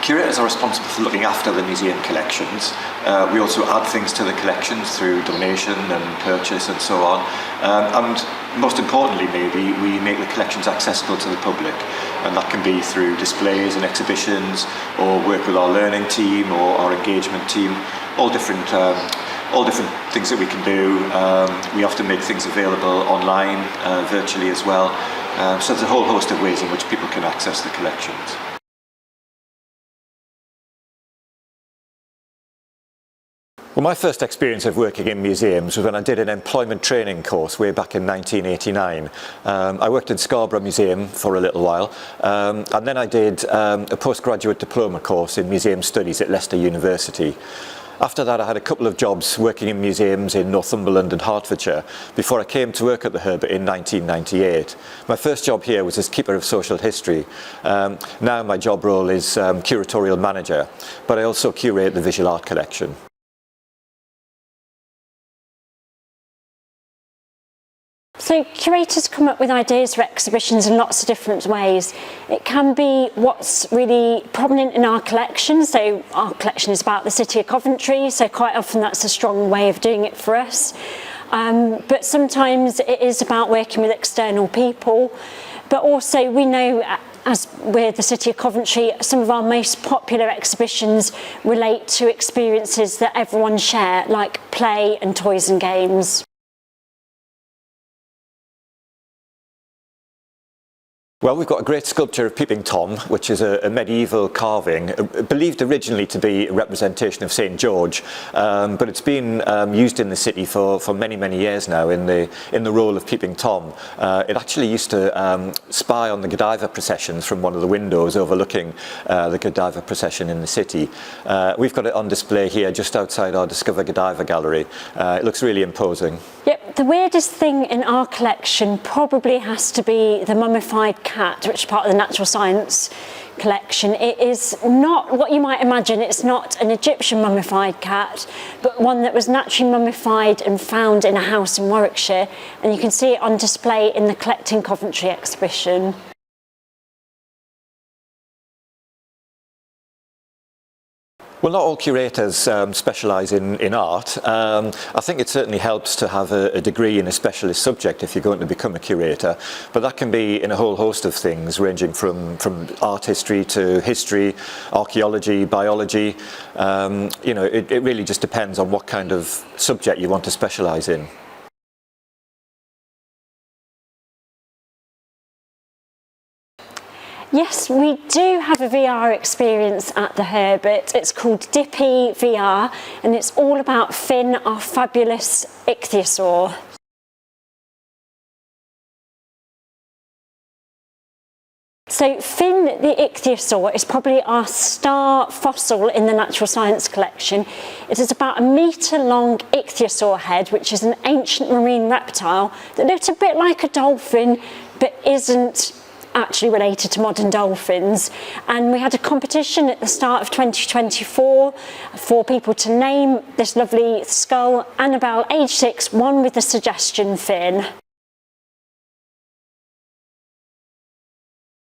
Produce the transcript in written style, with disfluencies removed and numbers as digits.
Curators are responsible for looking after the museum collections. We also add things to the collections through donation and purchase and so on. And most importantly, maybe, we make the collections accessible to the public. And that can be through displays and exhibitions, or work with our learning team or our engagement team. All different things that we can do. We often make things available online, virtually as well. So there's a whole host of ways in which people can access the collections. Well, my first experience of working in museums was when I did an employment training course way back in 1989. I worked in Scarborough Museum for a little while, and then I did a postgraduate diploma course in museum studies at Leicester University. After that, I had a couple of jobs working in museums in Northumberland and Hertfordshire before I came to work at the Herbert in 1998. My first job here was as Keeper of Social History. Now my job role is Curatorial Manager, but I also curate the visual art collection. So curators come up with ideas for exhibitions in lots of different ways. It can be what's really prominent in our collection. So our collection is about the city of Coventry, so quite often that's a strong way of doing it for us. But sometimes it is about working with external people. But also we know, as with the city of Coventry, some of our most popular exhibitions relate to experiences that everyone share, like play and toys and games. Well, we've got a great sculpture of Peeping Tom, which is a medieval carving, believed originally to be a representation of St. George, but it's been used in the city for many, many years now in the role of Peeping Tom. It actually used to spy on the Godiva processions from one of the windows overlooking the Godiva procession in the city. We've got it on display here just outside our Discover Godiva gallery. It looks really imposing. Yep, the weirdest thing in our collection probably has to be the mummified cat, which is part of the natural science collection. It is not what you might imagine. It's not an Egyptian mummified cat, but one that was naturally mummified and found in a house in Warwickshire, and you can see it on display in the Collecting Coventry exhibition. Well, not all curators specialise in art. I think it certainly helps to have a degree in a specialist subject if you're going to become a curator, but that can be in a whole host of things, ranging from art history to history, archaeology, biology. You know, it really just depends on what kind of subject you want to specialise in. Yes, we do have a VR experience at the Herbert. It's called Dippy VR, and it's all about Finn, our fabulous ichthyosaur. So Finn the ichthyosaur is probably our star fossil in the natural science collection. It is about a metre-long ichthyosaur head, which is an ancient marine reptile that looks a bit like a dolphin, but isn't actually related to modern dolphins. And we had a competition at the start of 2024 for people to name this lovely skull. Annabelle, age 6, won with the suggestion Finn.